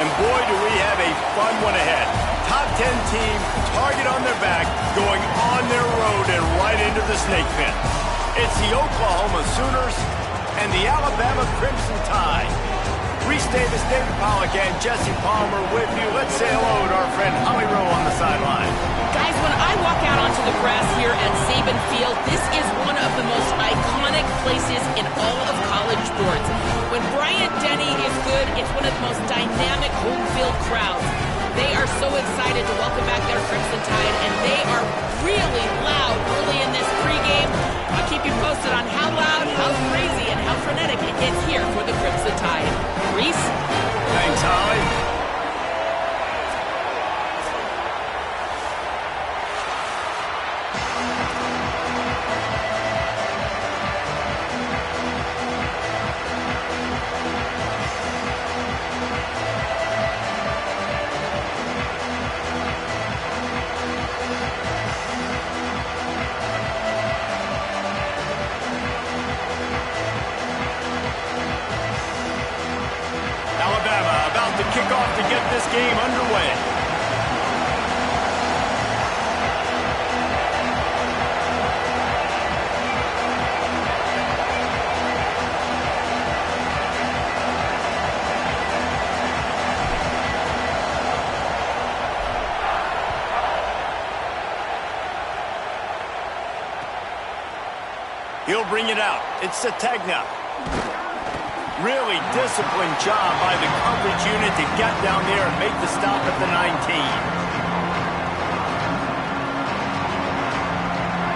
And boy, do we have a fun one ahead. Top 10 team, target on their back, going on their road and right into the snake pit. It's the Oklahoma Sooners and the Alabama Crimson Tide. Reese Davis, David Pollack, and Jesse Palmer with you. Let's say hello to our friend Holly Rowe on the sideline. Guys, when I walk out onto the grass here at Saban Field, this is one of the most iconic places in all of college sports. When Bryant Denny is good, it's one of the most dynamic home field crowds. They are so excited to welcome back their Crimson Tide, and they are really loud early in this pregame. I'll keep you posted on how loud, how crazy, and how frenetic it gets here for the Crimson Tide. Reese? Thanks, Holly. Kick off to get this game underway. He'll bring it out. It's Sategna. Really disciplined job by the coverage unit to get down there and make the stop at the 19.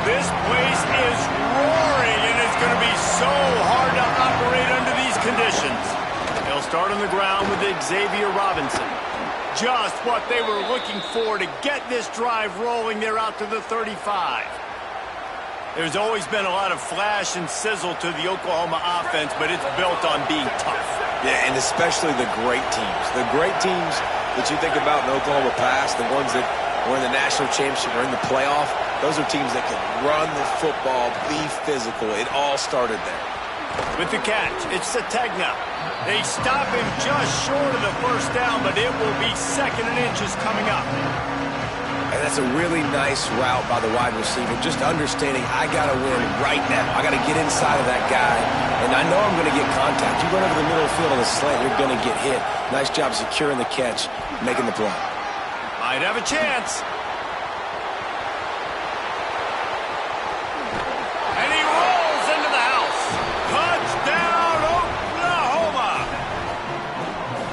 This place is roaring, and it's going to be so hard to operate under these conditions. They'll start on the ground with Xavier Robinson. Just what they were looking for to get this drive rolling. They're out to the 35. There's always been a lot of flash and sizzle to the Oklahoma offense, but it's built on being tough. Yeah, and especially the great teams. The great teams that you think about in Oklahoma past, the ones that were in the national championship or in the playoff, those are teams that can run the football, be physical. It all started there. With the catch, it's Sategna. They stop him just short of the first down, but it will be second and inches coming up. And that's a really nice route by the wide receiver, just understanding I got to win right now. I got to get inside of that guy, and I know I'm going to get contact. You run over the middle of the field on the slant, you're going to get hit. Nice job securing the catch, making the play. Might have a chance. And he rolls into the house. Touchdown, Oklahoma!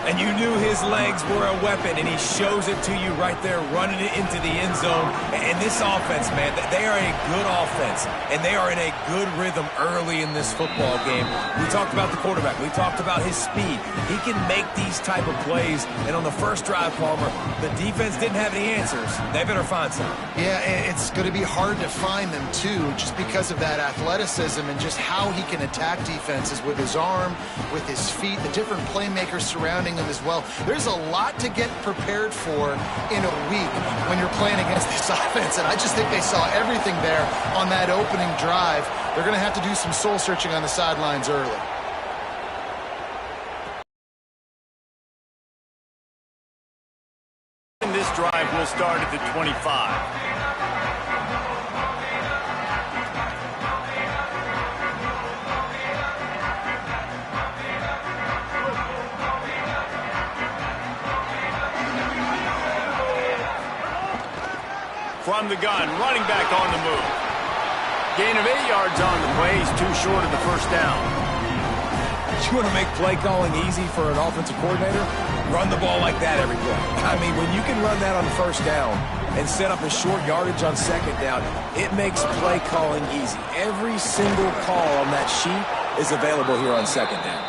And you knew his legs were a weapon, and he shows it to you right there, running it into the end zone. And this offense, man, they are a good offense, and they are in a good rhythm early in this football game. We talked about the quarterback. We talked about his speed. He can make these type of plays, and on the first drive, Palmer, the defense didn't have any answers. They better find some. Yeah, it's going to be hard to find them, too, just because of that athleticism and just how he can attack defenses with his arm, with his feet, the different playmakers surrounding him as well. There's a lot to get prepared for in a week when you're playing against this offense, and I just think they saw everything there on that opening drive. They're going to have to do some soul-searching on the sidelines early. And this drive will start at the 25. From the gun, running back on the move. Gain of 8 yards on the play. He's too short of the first down. You want to make play calling easy for an offensive coordinator? Run the ball like that every play. I mean, when you can run that on first down and set up a short yardage on second down, it makes play calling easy. Every single call on that sheet is available here on second down.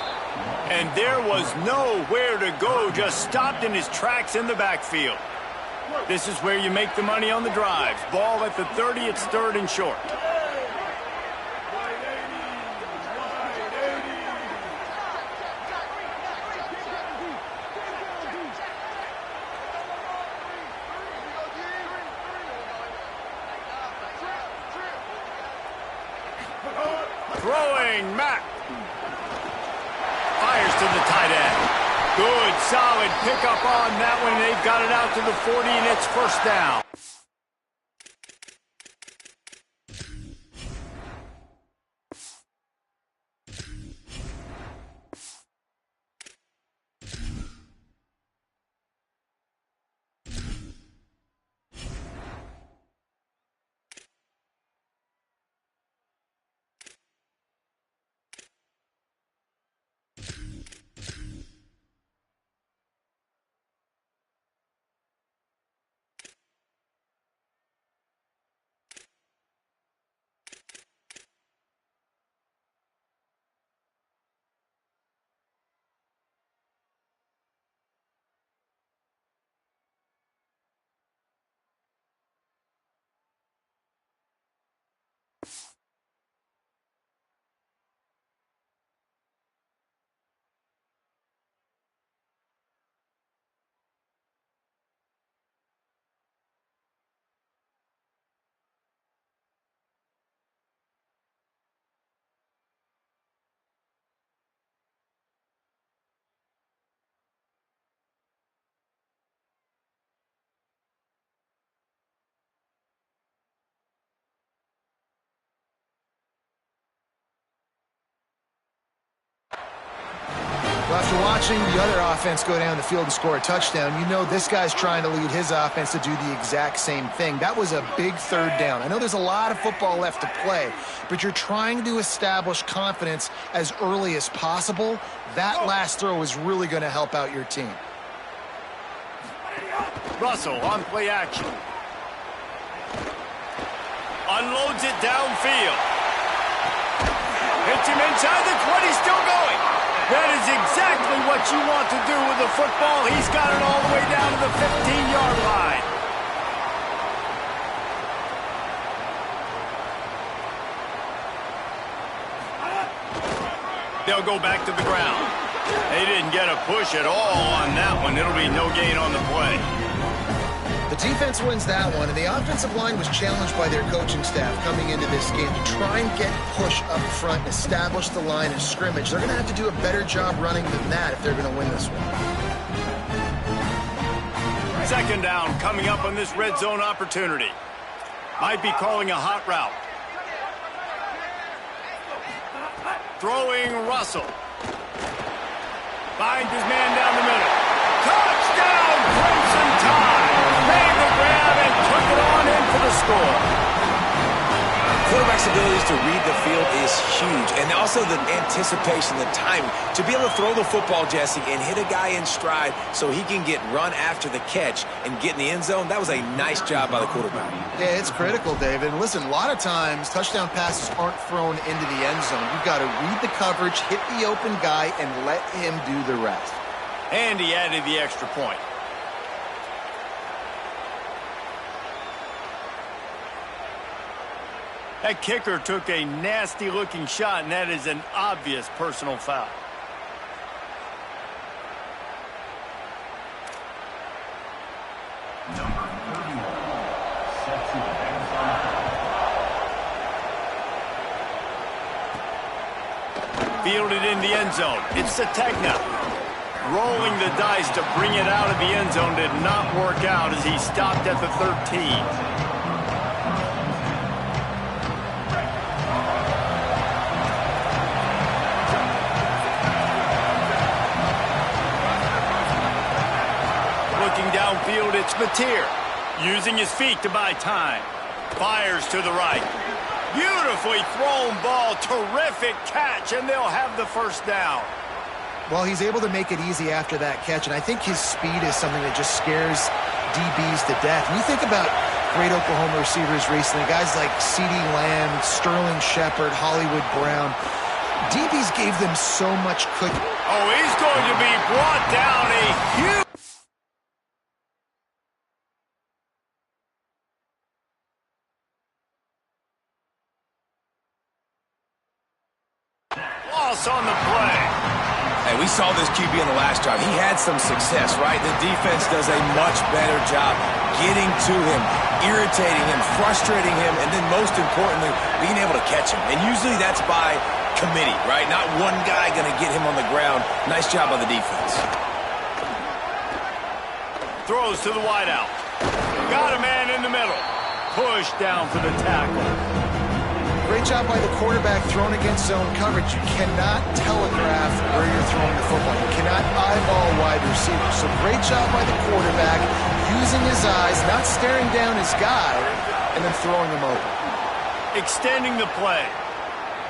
And there was nowhere to go, just stopped in his tracks in the backfield. This is where you make the money on the drives. Ball at the 30, it's third and short. Throwing, Mack. Fires to the tight end. Good, solid pickup on that one. They've got it out to the 40, and it's first down. Well, after watching the other offense go down the field and score a touchdown, you know this guy's trying to lead his offense to do the exact same thing. That was a big third down. I know there's a lot of football left to play, but you're trying to establish confidence as early as possible. That last throw is really going to help out your team. Russell on play action. Unloads it downfield. Hits him inside the 20, still going. That is exactly what you want to do with the football. He's got it all the way down to the 15-yard line. They'll go back to the ground. They didn't get a push at all on that one. It'll be no gain on the play. The defense wins that one, and the offensive line was challenged by their coaching staff coming into this game to try and get push up front and establish the line of scrimmage. They're going to have to do a better job running than that if they're going to win this one. Second down coming up on this red zone opportunity. Might be calling a hot route. Throwing Russell. Finds his man down the middle. Touchdown, Crimson Tide! Made the grab and took it on in for the score. Quarterback's abilities to read the field is huge, and also the anticipation, the timing. To be able to throw the football, Jesse, and hit a guy in stride so he can get run after the catch and get in the end zone, that was a nice job by the quarterback. Yeah, it's critical, David. And listen, a lot of times touchdown passes aren't thrown into the end zone. You've got to read the coverage, hit the open guy, and let him do the rest. And he added the extra point. That kicker took a nasty-looking shot, and that is an obvious personal foul. Number 31, set to advance on foul. Fielded in the end zone. It's Sategna. Rolling the dice to bring it out of the end zone did not work out as he stopped at the 13. Downfield, it's Mateer, using his feet to buy time. Fires to the right. Beautifully thrown ball, terrific catch, and they'll have the first down. Well, he's able to make it easy after that catch, and I think his speed is something that just scares DBs to death. And you think about great Oklahoma receivers recently, guys like CeeDee Lamb, Sterling Shepard, Hollywood Brown. DBs gave them so much cooking. Oh, he's going to be brought down a huge... loss on the play. Hey, we saw this QB in the last drive. He had some success, right? The defense does a much better job getting to him, irritating him, frustrating him, and then most importantly, being able to catch him. And usually that's by committee, right? Not one guy going to get him on the ground. Nice job by the defense. Throws to the wideout. Got a man in the middle. Push down for the tackle. Great job by the quarterback thrown against zone coverage. You cannot telegraph where you're throwing the football. You cannot eyeball wide receivers. So great job by the quarterback using his eyes, not staring down his guy, and then throwing him open. Extending the play.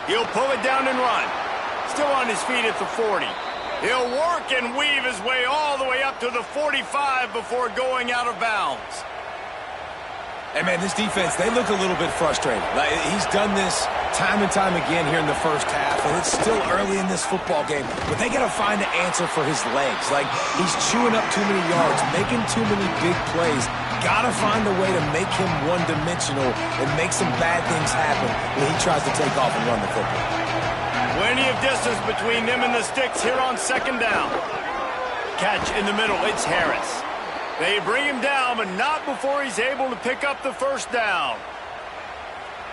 He'll pull it down and run. Still on his feet at the 40. He'll work and weave his way all the way up to the 45 before going out of bounds. Hey, man, this defense, they look a little bit frustrated. Like, he's done this time and time again here in the first half, and it's still early in this football game, but they got to find an answer for his legs. Like, he's chewing up too many yards, making too many big plays. Got to find a way to make him one-dimensional and make some bad things happen when he tries to take off and run the football. Plenty of distance between them and the sticks here on second down. Catch in the middle, it's Harris. They bring him down, but not before he's able to pick up the first down.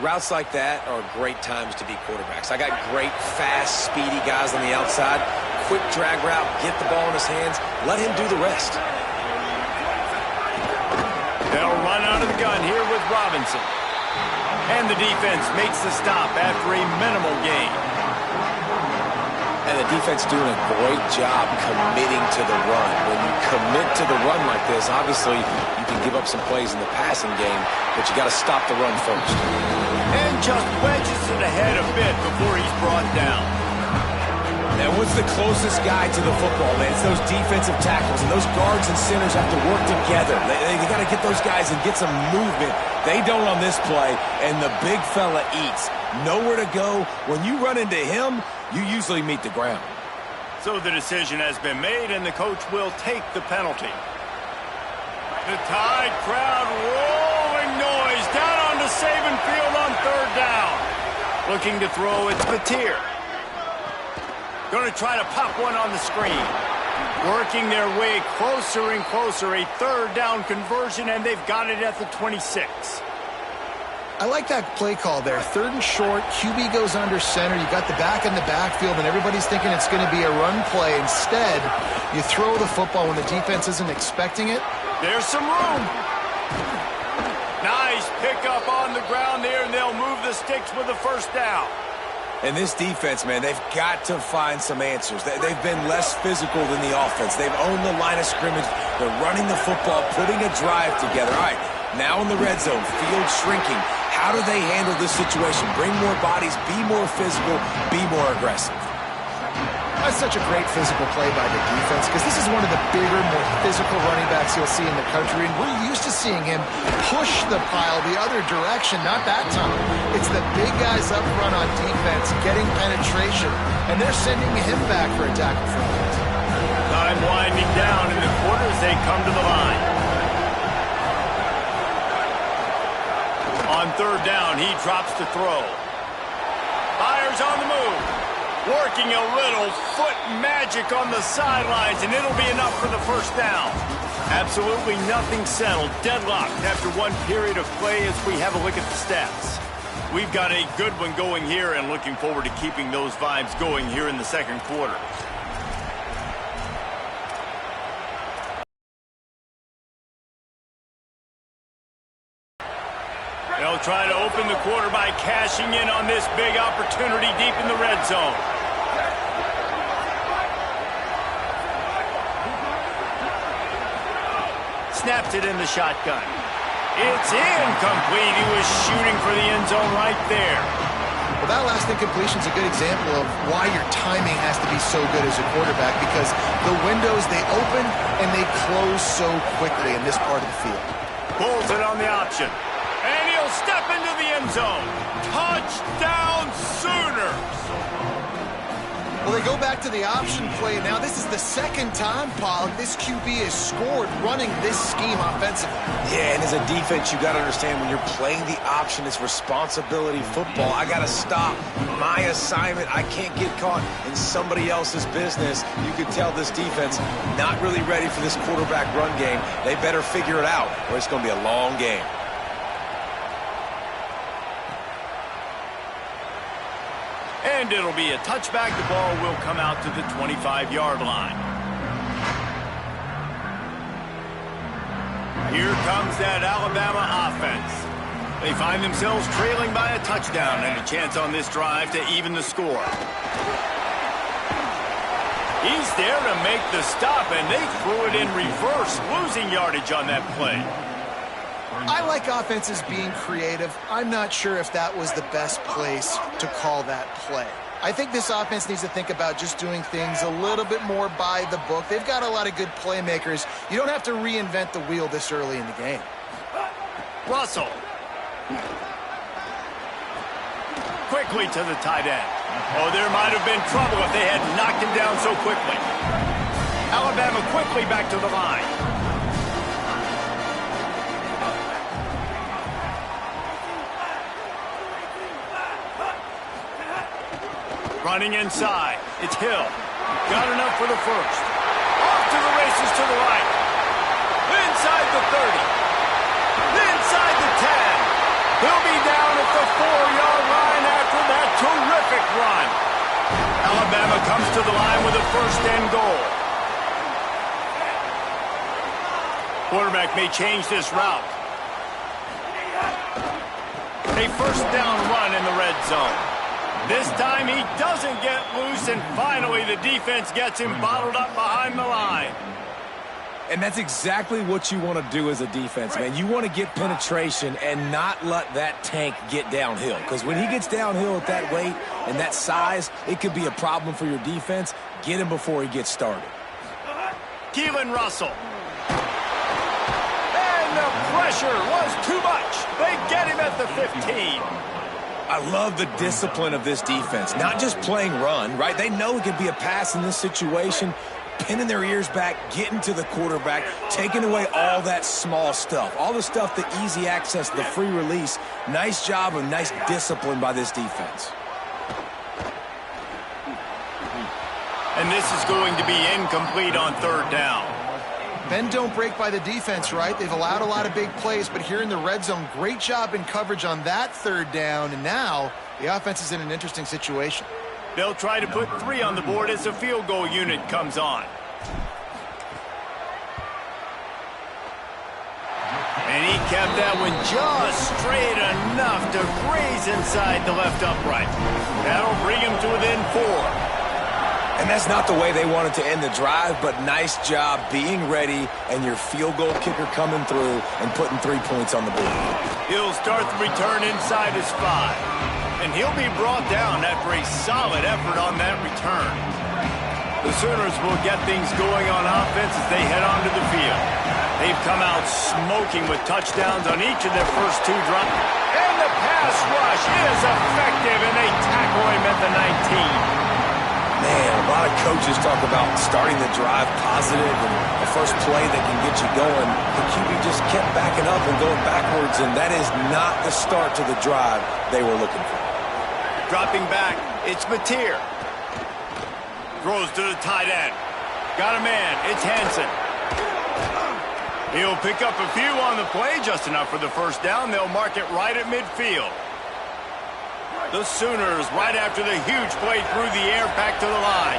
Routes like that are great times to be quarterbacks. I got great, fast, speedy guys on the outside. Quick drag route, get the ball in his hands, let him do the rest. They'll run out of the gun here with Robinson. And the defense makes the stop after a minimal gain. And the defense doing a great job committing to the run. When you commit to the run like this, obviously you can give up some plays in the passing game, but you got to stop the run first. And just wedges it ahead a bit before he's brought down. And what's the closest guy to the football, man? It's those defensive tackles, and those guards and centers have to work together. They got to get those guys and get some movement. They don't on this play, and the big fella eats. Nowhere to go. When you run into him, you usually meet the ground. So the decision has been made, and the coach will take the penalty. The Tide crowd rolling noise down onto Saban Field on third down. Looking to throw, it's Batir. Going to try to pop one on the screen. Working their way closer and closer. A third down conversion, and they've got it at the 26. I like that play call there. Third and short, QB goes under center. You got the back in the backfield, and everybody's thinking it's going to be a run play. Instead, you throw the football when the defense isn't expecting it. There's some room. Nice pickup on the ground there, and they'll move the sticks with the first down. And this defense, man, they've got to find some answers. They've been less physical than the offense. They've owned the line of scrimmage. They're running the football, putting a drive together. All right, now in the red zone, field shrinking. How do they handle this situation? Bring more bodies, be more physical, be more aggressive. That's such a great physical play by the defense because this is one of the bigger, more physical running backs you'll see in the country, and we're used to seeing him push the pile the other direction. Not that time. It's the big guys up front on defense getting penetration, and they're sending him back for a tackle for loss. Time winding down in the quarter as they come to the line. On third down, he drops to throw. Fires on the move. Working a little foot magic on the sidelines, and it'll be enough for the first down. Absolutely nothing settled. Deadlocked after one period of play as we have a look at the stats. We've got a good one going here and looking forward to keeping those vibes going here in the second quarter. They'll try to open the quarter by cashing in on this big opportunity deep in the red zone. Snaps it in the shotgun. It's incomplete. He was shooting for the end zone right there. Well, that last incompletion is a good example of why your timing has to be so good as a quarterback, because the windows, they open and they close so quickly in this part of the field. Pulls it on the option. And he'll step into the end zone. Touchdown Sooners! Well, they go back to the option play. Now, this is the second time, Pollock, this QB has scored running this scheme offensively. Yeah, and as a defense, you got to understand when you're playing the option, it's responsibility football. I got to stop my assignment. I can't get caught in somebody else's business. You can tell this defense not really ready for this quarterback run game. They better figure it out, or it's going to be a long game. And it'll be a touchback. The ball will come out to the 25-yard line. Here comes that Alabama offense. They find themselves trailing by a touchdown and a chance on this drive to even the score. He's there to make the stop, and they threw it in reverse, losing yardage on that play. I like offenses being creative. I'm not sure if that was the best place to call that play. I think this offense needs to think about just doing things a little bit more by the book. They've got a lot of good playmakers. You don't have to reinvent the wheel this early in the game. Russell. Quickly to the tight end. Oh, there might have been trouble if they had knocked him down so quickly. Alabama quickly back to the line. Running inside. It's Hill. Got enough for the first. Off to the races to the right. Inside the 30. Inside the 10. He'll be down at the 4-yard line after that terrific run. Alabama comes to the line with a first and goal. Quarterback may change this route. A first down run in the red zone. This time he doesn't get loose, and finally the defense gets him bottled up behind the line. And that's exactly what you want to do as a defense, man. You want to get penetration and not let that tank get downhill. Because when he gets downhill at that weight and that size, it could be a problem for your defense. Get him before he gets started. Keelan Russell. And the pressure was too much. They get him at the 15. I love the discipline of this defense. Not just playing run, right? They know it could be a pass in this situation. Pinning their ears back, getting to the quarterback, taking away all that small stuff. All the stuff, the easy access, the free release. Nice job and nice discipline by this defense. And this is going to be incomplete on third down. Bend don't break by the defense, right? They've allowed a lot of big plays, but here in the red zone, great job in coverage on that third down, and now the offense is in an interesting situation. They'll try to put 3 on the board as the field goal unit comes on. And he kept that one just straight enough to graze inside the left upright. That'll bring him to within 4. And that's not the way they wanted to end the drive, but nice job being ready and your field goal kicker coming through and putting 3 points on the board. He'll start the return inside his 5. And he'll be brought down after a solid effort on that return. The Sooners will get things going on offense as they head onto the field. They've come out smoking with touchdowns on each of their first 2 drives. And the pass rush is effective, and they tackle him at the 19. Man, a lot of coaches talk about starting the drive positive and the first play that can get you going. The QB just kept backing up and going backwards, and that is not the start to the drive they were looking for. Dropping back, it's Mateer. Throws to the tight end. Got a man, it's Hansen. He'll pick up a few on the play, just enough for the first down. They'll mark it right at midfield. The Sooners, right after the huge play through the air, back to the line.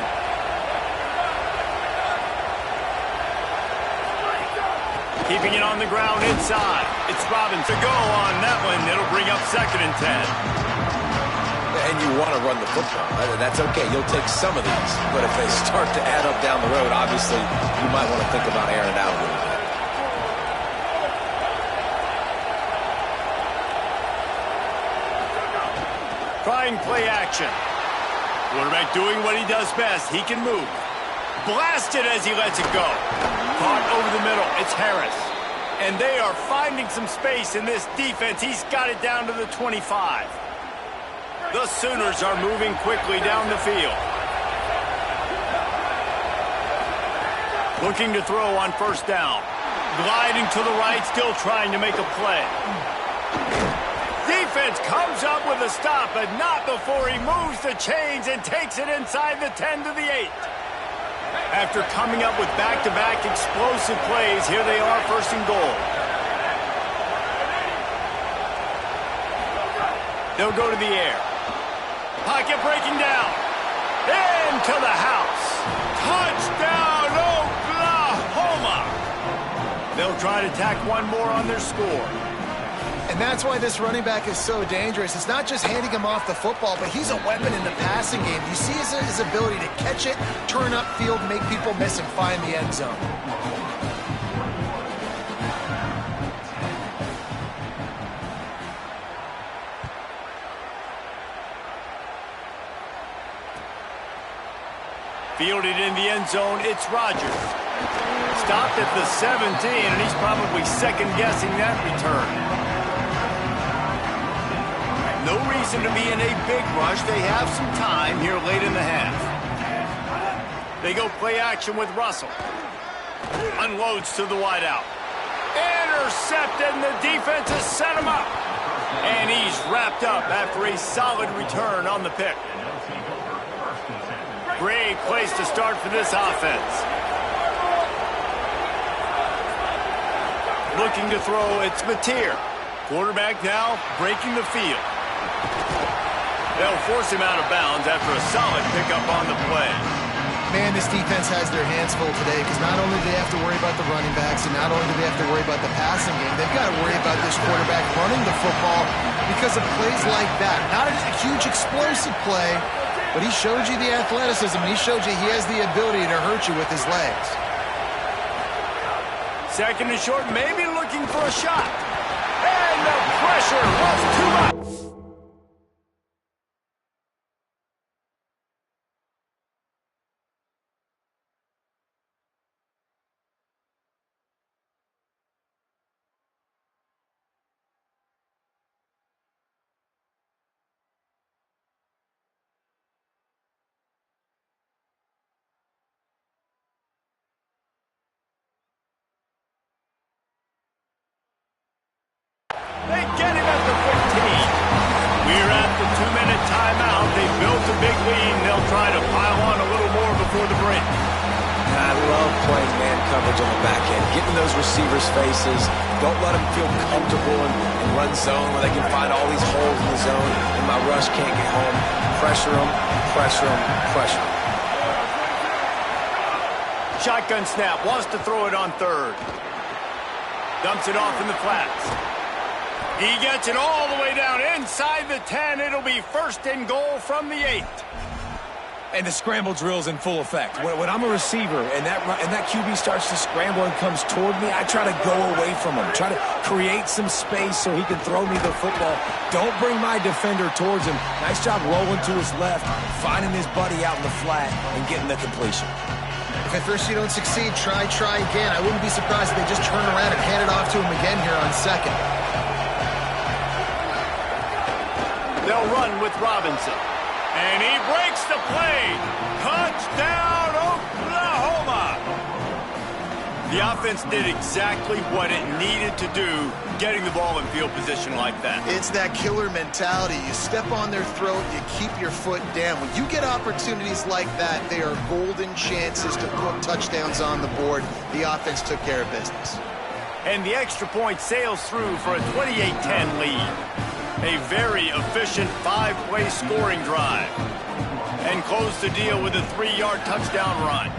Keeping it on the ground inside. It's Robinson to go on that one. It'll bring up 2nd and 10. And you want to run the football. That's okay. You'll take some of these. But if they start to add up down the road, obviously, you might want to think about airing it out a little bit. Trying play action. Quarterback doing what he does best. He can move. Blasted as he lets it go. Caught over the middle. It's Harris. And they are finding some space in this defense. He's got it down to the 25. The Sooners are moving quickly down the field. Looking to throw on first down. Gliding to the right, still trying to make a play. Defense comes up with a stop, but not before he moves the chains and takes it inside the 10 to the 8. After coming up with back-to-back explosive plays, here they are, first and goal. They'll go to the air. Pocket breaking down. Into the house. Touchdown, Oklahoma! They'll try to tack one more on their score. And that's why this running back is so dangerous. It's not just handing him off the football, but he's a weapon in the passing game. You see his ability to catch it, turn upfield, make people miss, and find the end zone. Fielded in the end zone, it's Rodgers. Stopped at the 17, and he's probably second-guessing that return. No reason to be in a big rush. They have some time here late in the half. They go play action with Russell. Unloads to the wideout. Intercepted, and the defense has set him up. And he's wrapped up after a solid return on the pick. Great place to start for this offense. Looking to throw, it's Mateer. Quarterback now breaking the field. They'll force him out of bounds after a solid pickup on the play. Man, this defense has their hands full today because not only do they have to worry about the running backs and not only do they have to worry about the passing game, they've got to worry about this quarterback running the football because of plays like that. Not a huge explosive play, but he showed you the athleticism. He showed you he has the ability to hurt you with his legs. Second and short, maybe looking for a shot. And the pressure was too much. They get him at the 15. We're at the 2-minute timeout. They built a big lead, and they'll try to pile on a little more before the break. I love playing man coverage on the back end. Get in those receivers' faces. Don't let them feel comfortable in run zone where they can find all these holes in the zone and my rush can't get home. Pressure them, pressure them, pressure them. Shotgun snap, wants to throw it on third. Dumps it off in the flats. He gets it all the way down inside the 10. It'll be first and goal from the 8. And the scramble drill's in full effect. When I'm a receiver and that QB starts to scramble and comes toward me, I try to go away from him. Try to create some space so he can throw me the football. Don't bring my defender towards him. Nice job rolling to his left, finding his buddy out in the flat, and getting the completion. If at first you don't succeed, try again. I wouldn't be surprised if they just turn around and hand it off to him again here on second. They'll run with Robinson. And he breaks the play. Touchdown, Oklahoma. The offense did exactly what it needed to do, getting the ball in field position like that. It's that killer mentality. You step on their throat, you keep your foot down. When you get opportunities like that, they are golden chances to put touchdowns on the board. The offense took care of business. And the extra point sails through for a 28-10 lead. A very efficient 5-play scoring drive. And close the deal with a 3-yard touchdown run.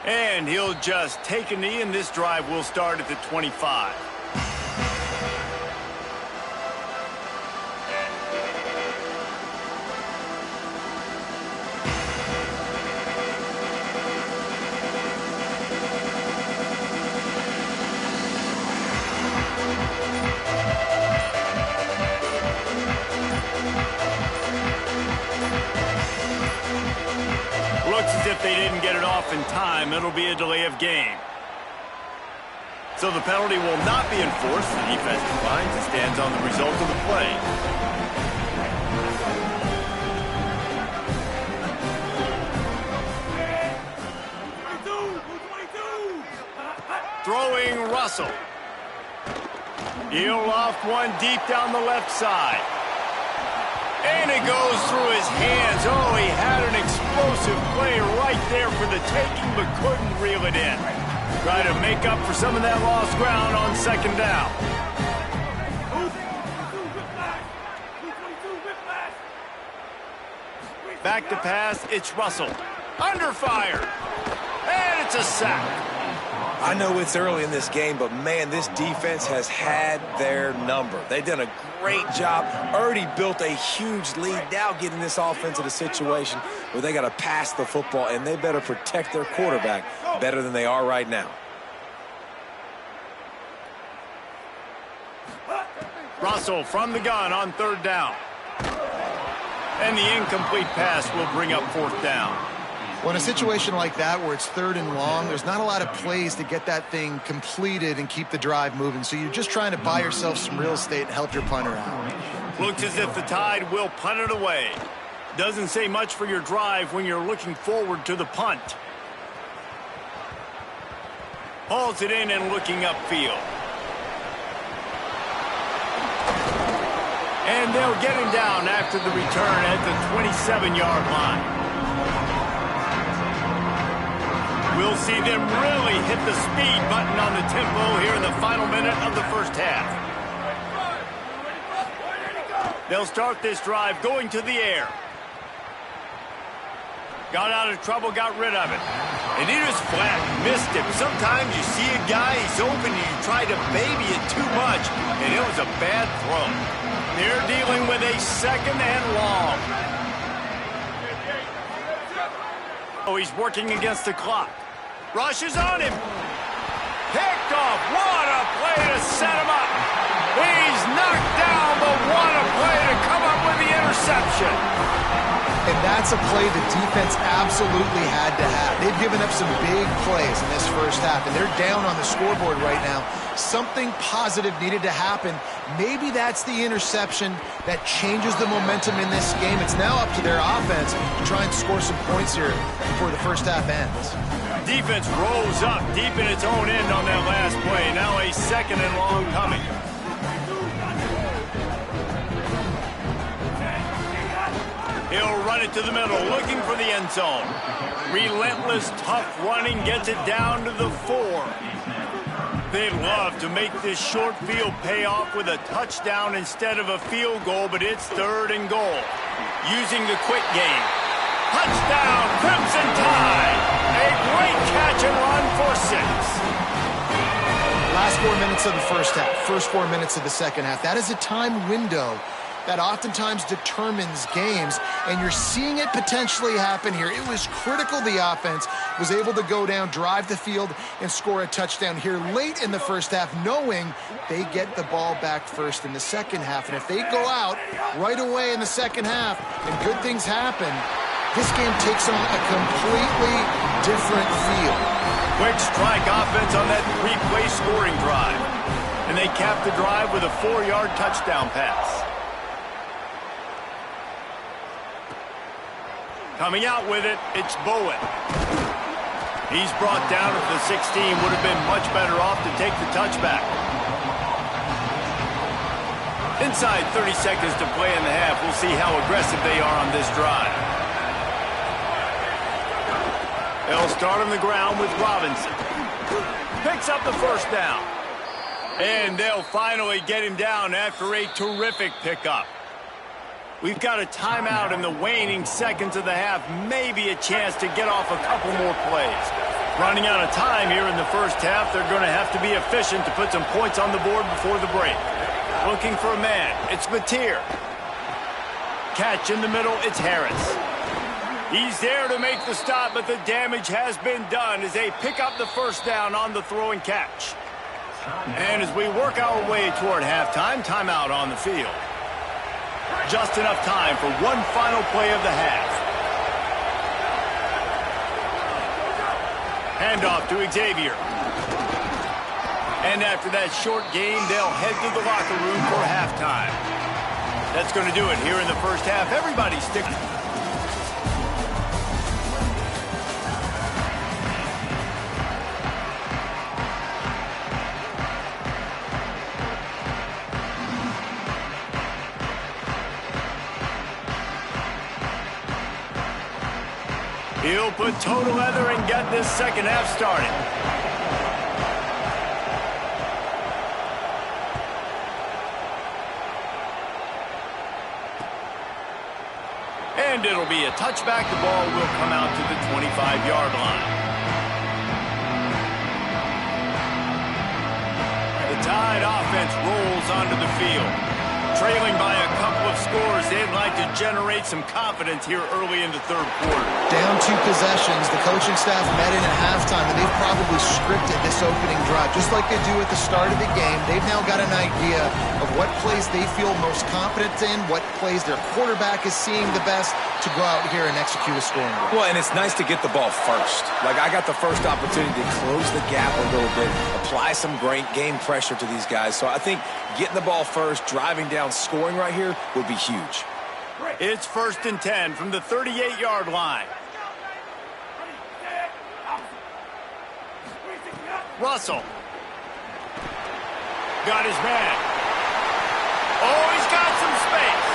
And he'll just take a knee, and this drive will start at the 25. Looks as if they didn't get it off in time. It'll be a delay of game. So the penalty will not be enforced. The defense declines and stands on the result of the play. Throwing Russell. He'll loft one deep down the left side. And it goes through his hands. Oh, he had an explosive play right there for the taking, but couldn't reel it in. Try to make up for some of that lost ground on second down. Back to pass, it's Russell. Under fire. And it's a sack. I know it's early in this game, but, man, this defense has had their number. They've done a great job, already built a huge lead, now getting this offense in a situation where they got to pass the football, and they better protect their quarterback better than they are right now. Russell from the gun on 3rd down. And the incomplete pass will bring up 4th down. Well, in a situation like that where it's 3rd and long, there's not a lot of plays to get that thing completed and keep the drive moving. So you're just trying to buy yourself some real estate and help your punter out. Looks as if the Tide will punt it away. Doesn't say much for your drive when you're looking forward to the punt. Hauls it in and looking upfield. And they'll get him down after the return at the 27-yard line. We'll see them really hit the speed button on the tempo here in the final minute of the first half. They'll start this drive going to the air. Got out of trouble, got rid of it. And he just flat missed him. Sometimes you see a guy, he's open, and you try to baby it too much, and it was a bad throw. They're dealing with a 2nd and long. Oh, he's working against the clock. Rushes on him. Picked off. What a play to set him up. He's knocked down, but what a play to come up with the interception. And that's a play the defense absolutely had to have. They've given up some big plays in this first half, and they're down on the scoreboard right now. Something positive needed to happen. Maybe that's the interception that changes the momentum in this game. It's now up to their offense to try and score some points here before the first half ends. Defense rolls up deep in its own end on that last play. Now a 2nd and long coming. He'll run it to the middle, looking for the end zone. Relentless, tough running gets it down to the 4. They'd love to make this short field pay off with a touchdown instead of a field goal, but it's 3rd and goal. Using the quick game. Touchdown, Crimson Tide! A great catch and run for 6. Last 4 minutes of the first half, first 4 minutes of the second half. That is a time window that oftentimes determines games, and you're seeing it potentially happen here. It was critical the offense was able to go down, drive the field, and score a touchdown here late in the first half, knowing they get the ball back first in the second half. And if they go out right away in the second half and good things happen, this game takes on a completely different feel. Quick strike offense on that 3-play scoring drive. And they cap the drive with a 4-yard touchdown pass. Coming out with it, it's Bowen. He's brought down at the 16. Would have been much better off to take the touchback. Inside 30 seconds to play in the half. We'll see how aggressive they are on this drive. They'll start on the ground with Robinson. Picks up the first down. And they'll finally get him down after a terrific pickup. We've got a timeout in the waning seconds of the half. Maybe a chance to get off a couple more plays. Running out of time here in the first half. They're going to have to be efficient to put some points on the board before the break. Looking for a man. It's Mateer. Catch in the middle. It's Harris. He's there to make the stop, but the damage has been done as they pick up the first down on the throw and catch. And as we work our way toward halftime, timeout on the field. Just enough time for one final play of the half. Handoff to Xavier. And after that short game, they'll head to the locker room for halftime. That's going to do it here in the first half. Everybody stick. He'll put toe to leather and get this second half started. named. It'll be a touchback. The ball will come out to the 25-yard line. The Tide offense rolls onto the field. Trailing by a couple of scores, they'd like to generate some confidence here early in the third quarter. Down 2 possessions, the coaching staff met in at halftime, and they've probably scripted this opening drive. Just like they do at the start of the game, they've now got an idea of what plays they feel most confident in, what plays their quarterback is seeing the best to go out here and execute a scoring drive. Well, and it's nice to get the ball first. Like, I got the first opportunity to close the gap a little bit, apply some great game pressure to these guys. So I think getting the ball first, driving down, scoring right here would be huge. It's 1st and 10 from the 38-yard line. Russell. Got his man. Oh, he's got some space.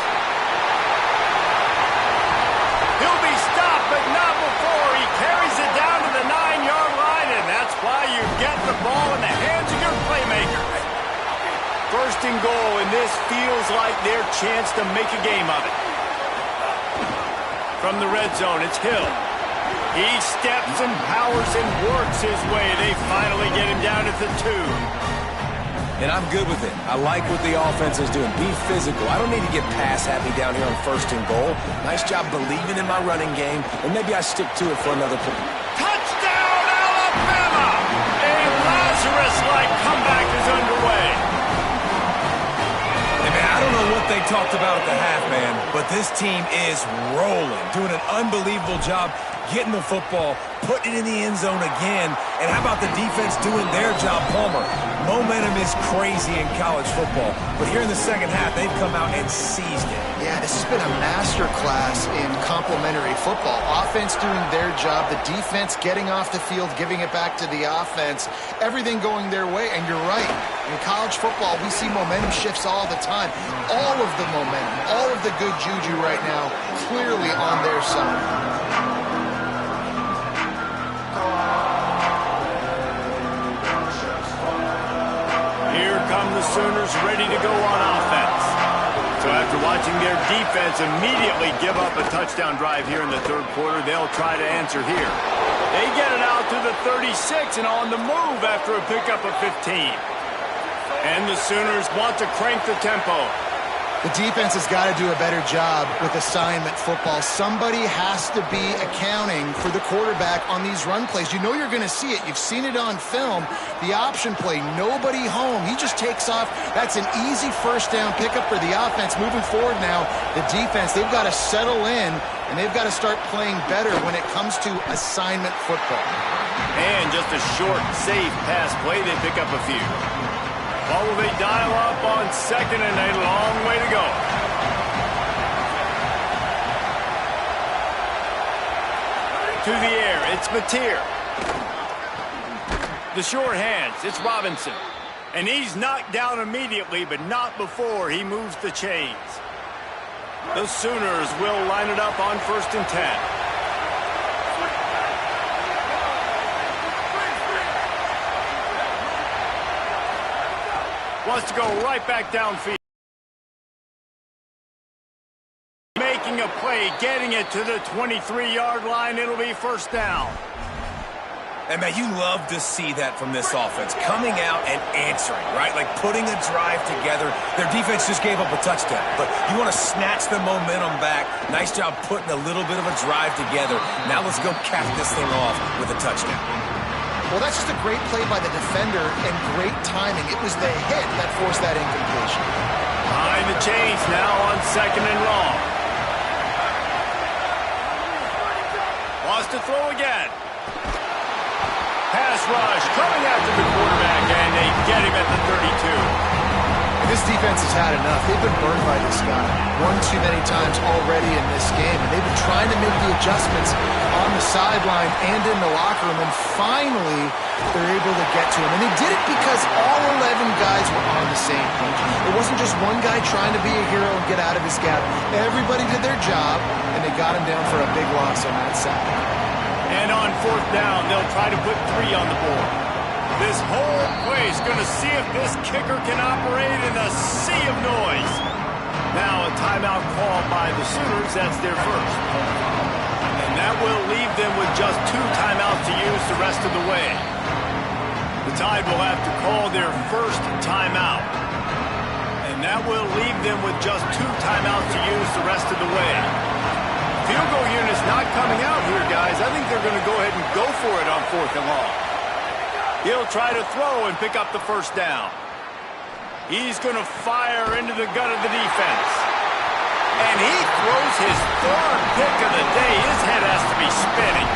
He'll be stopped, but not before he carries it down to the 9-yard line, and that's why you get the ball in the hands of your playmakers. 1st and goal, and this feels like their chance to make a game of it. From the red zone, it's Hill. He steps and powers and works his way. They finally get him down at the 2. And I'm good with it. I like what the offense is doing. Be physical. I don't need to get pass happy down here on 1st and goal. Nice job believing in my running game, and maybe I stick to it for another play. Touchdown, Alabama! A Lazarus-like comeback is underway. Hey, man, I don't know what they talked about at the half, man, but this team is rolling, doing an unbelievable job getting the football, putting it in the end zone again, and how about the defense doing their job, Palmer? Momentum is crazy in college football, but here in the second half, they've come out and seized it. Yeah, this has been a master class in complementary football. Offense doing their job, the defense getting off the field, giving it back to the offense, everything going their way, and you're right. In college football, we see momentum shifts all the time. All of the momentum, all of the good juju right now, clearly on their side. The Sooners ready to go on offense. So after watching their defense immediately give up a touchdown drive here in the third quarter, they'll try to answer here. They get it out to the 36 and on the move after a pickup of 15. And the Sooners want to crank the tempo. The defense has got to do a better job with assignment football. Somebody has to be accounting for the quarterback on these run plays. You know you're going to see it. You've seen it on film. The option play, nobody home. He just takes off. That's an easy 1st down pickup for the offense. Moving forward now, the defense, they've got to settle in, and they've got to start playing better when it comes to assignment football. And just a short, safe pass play, they pick up a few. What will they dial up on 2nd and a long way to go? To the air, it's Mateer. The short hands, it's Robinson. And he's knocked down immediately, but not before he moves the chains. The Sooners will line it up on 1st and 10. Wants to go right back downfield. Making a play, getting it to the 23-yard line. It'll be 1st down. And, man, you love to see that from this offense. Coming out and answering, right? Like putting a drive together. Their defense just gave up a touchdown. But you want to snatch the momentum back. Nice job putting a little bit of a drive together. Now let's go cap this thing off with a touchdown. Well, that's just a great play by the defender and great timing. It was the hit that forced that incompletion. Behind the chains now on 2nd and long. Wants to throw again. Pass rush coming after the quarterback, and they get him at the 32. This defense has had enough. They've been burned by this guy one too many times already in this game, and they've been trying to make the adjustments on the sideline and in the locker room, and finally they're able to get to him. And they did it because all 11 guys were on the same page. It wasn't just one guy trying to be a hero and get out of his gap. Everybody did their job, and they got him down for a big loss on that side. And on 4th down, they'll try to put 3 on the board. This whole place going to see if this kicker can operate in a sea of noise. Now a timeout called by the Sooners. That's their first. And that will leave them with just 2 timeouts to use the rest of the way. The Tide will have to call their first timeout. And that will leave them with just 2 timeouts to use the rest of the way. Field goal unit's not coming out here, guys. I think they're going to go ahead and go for it on 4th and long. He'll try to throw and pick up the first down. He's going to fire into the gut of the defense. And he throws his 3rd pick of the day. His head has to be spinning.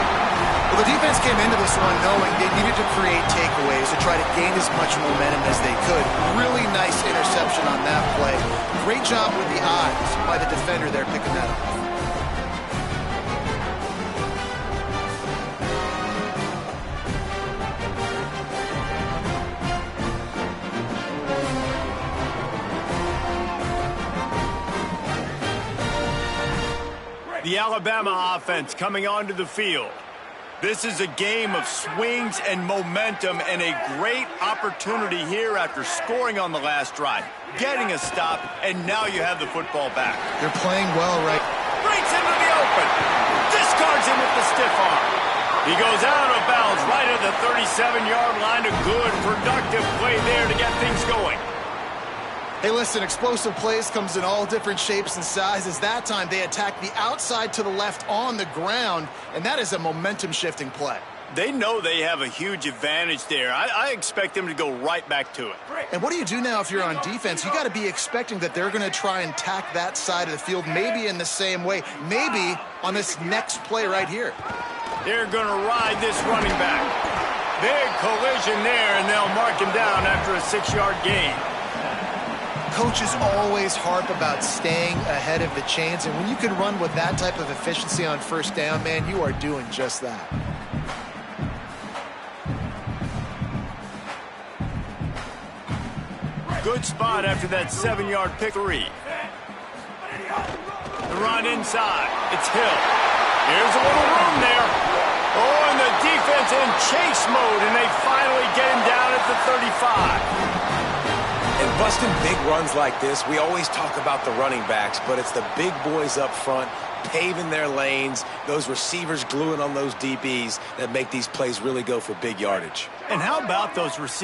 Well, the defense came into this one knowing they needed to create takeaways to try to gain as much momentum as they could. Really nice interception on that play. Great job with the eyes by the defender there picking that up. The Alabama offense coming onto the field. This is a game of swings and momentum and a great opportunity here after scoring on the last drive, getting a stop, and now you have the football back. They're playing well, right? Breaks into the open. Discards him with the stiff arm. He goes out of bounds right at the 37-yard line. A good, productive play there to get things going. Hey, listen, explosive plays comes in all different shapes and sizes. That time, they attack the outside to the left on the ground, and that is a momentum-shifting play. They know they have a huge advantage there. I expect them to go right back to it. And what do you do now if you're on defense? You got to be expecting that they're going to try and tack that side of the field, maybe in the same way, maybe on this next play right here. They're going to ride this running back. Big collision there, and they'll mark him down after a 6-yard gain. Coaches always harp about staying ahead of the chains, and when you can run with that type of efficiency on 1st down, man, you are doing just that. Good spot after that 7-yard pick 3. The run inside. It's Hill. Here's a little room there. Oh, and the defense in chase mode, and they finally get him down at the 35. And busting big runs like this, we always talk about the running backs, but it's the big boys up front paving their lanes, those receivers gluing on those DBs that make these plays really go for big yardage. And how about those receivers?